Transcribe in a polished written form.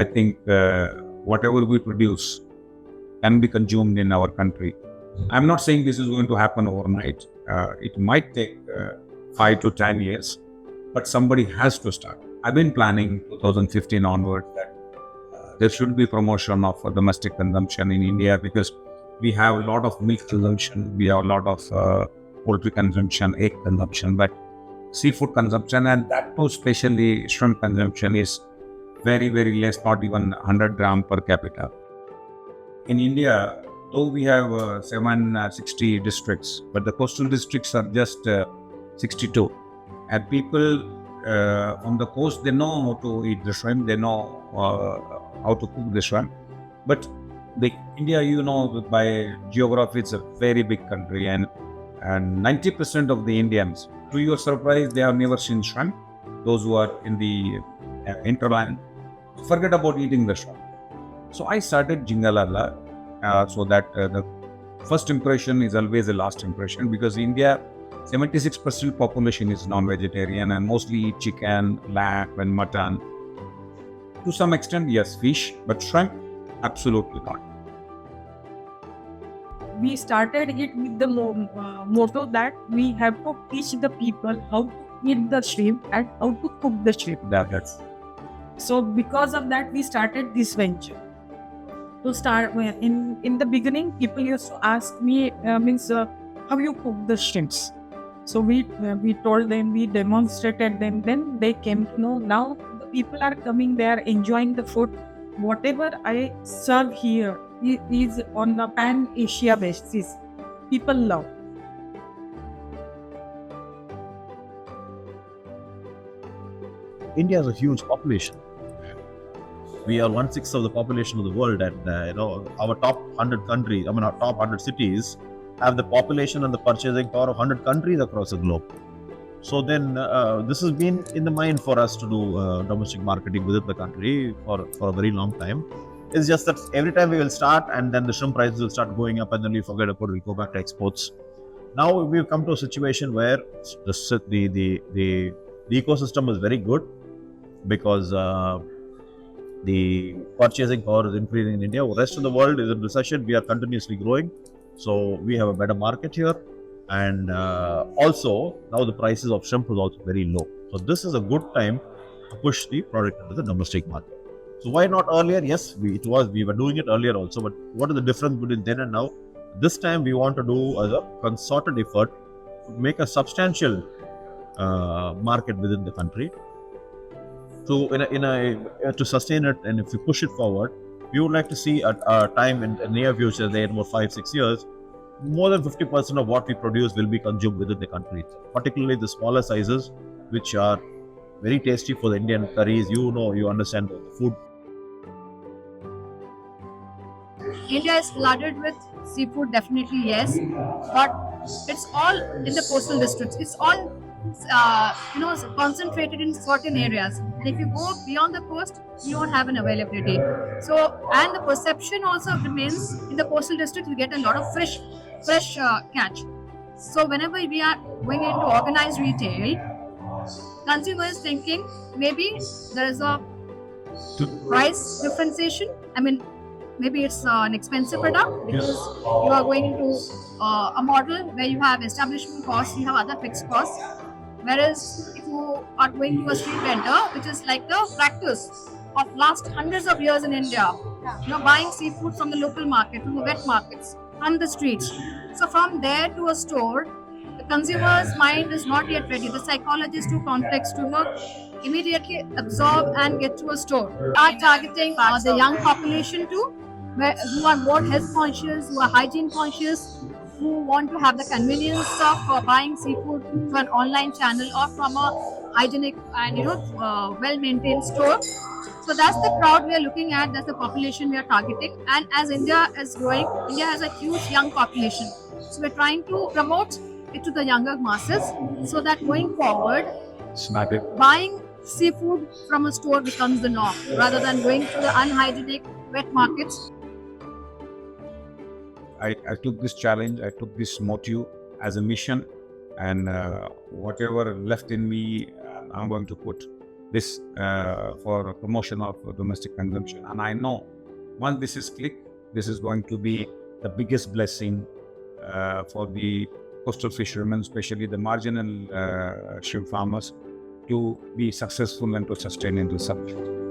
I think whatever we produce can be consumed in our country. I'm not saying this is going to happen overnight. It might take 5 to 10 years, but somebody has to start. I've been planning 2015 onward that there should be promotion of domestic consumption in India, because we have a lot of milk consumption, we have a lot of poultry consumption, egg consumption, but seafood consumption, and that too especially shrimp consumption, is very, very less, not even 100 gram per capita. In India, though we have 760 districts, but the coastal districts are just 62. And people on the coast, they know how to eat the shrimp, they know how to cook the shrimp. But India, by geography, it's a very big country, and 90% of the Indians, to your surprise, they have never seen shrimp. Those who are in the hinterland forget about eating the shrimp. So I started Jingalala, so that the first impression is always the last impression, because India, 76% population is non-vegetarian and mostly eat chicken, lamb and mutton. To some extent, yes, fish, but shrimp, absolutely not. We started it with the motto that we have to teach the people how to eat the shrimp and how to cook the shrimp. That's So because of that, we started this venture. To start with, in the beginning, people used to ask me, how you cook the shrimps. So we told them, we demonstrated them. Then they came to know. Now the people are coming, they are enjoying the food. Whatever I serve here is on a pan-Asia basis. People love. India has a huge population. We are 1/6 of the population of the world, and our top 100 countries, our top 100 cities, have the population and the purchasing power of 100 countries across the globe. So then, this has been in the mind for us to do domestic marketing within the country for a very long time. It's just that every time we will start, and then the shrimp prices will start going up, and then we forget about it, we'll go back to exports. Now we've come to a situation where the ecosystem is very good, because the purchasing power is increasing in India. The rest of the world is in recession. We are continuously growing, so we have a better market here. And also now the prices of shrimp is also very low. So this is a good time to push the product into the domestic market. So why not earlier? Yes, we were doing it earlier also, but what is the difference between then and now? This time we want to do as a concerted effort to make a substantial market within the country. So to sustain it, and if we push it forward, we would like to see a time in the near future, in about 5-6 years, more than 50% of what we produce will be consumed within the country, particularly the smaller sizes, which are very tasty for the Indian curries. You understand the food. India is flooded with seafood, definitely yes, but it's all in the coastal districts. It's all concentrated in certain areas, and if you go beyond the coast, you don't have an availability. So, and the perception also remains in the coastal district. You get a lot of fresh catch. So whenever we are going into organized retail, consumer is thinking maybe there is a price differentiation. Maybe it's an expensive product because you are going into a model where you have establishment costs, you have other fixed costs. Whereas if you are going to a street vendor, which is like the practice of last hundreds of years in India, buying seafood from the local market, from the wet markets, on the streets. So from there to a store, the consumer's mind is not yet ready. The psychology is too complex to immediately absorb and get to a store. We are targeting the young population too, who are more health conscious, who are hygiene conscious, who want to have the convenience of buying seafood through an online channel or from a hygienic and well-maintained store. So that's the crowd we are looking at, that's the population we are targeting. And as India is growing, India has a huge young population. So we're trying to promote it to the younger masses so that going forward, buying seafood from a store becomes the norm rather than going to the unhygienic wet markets. I took this challenge, I took this motive as a mission, and whatever left in me, I'm going to put. this for promotion of domestic consumption. And I know once this is clicked, this is going to be the biggest blessing for the coastal fishermen, especially the marginal shrimp farmers, to be successful and to sustain in this subject.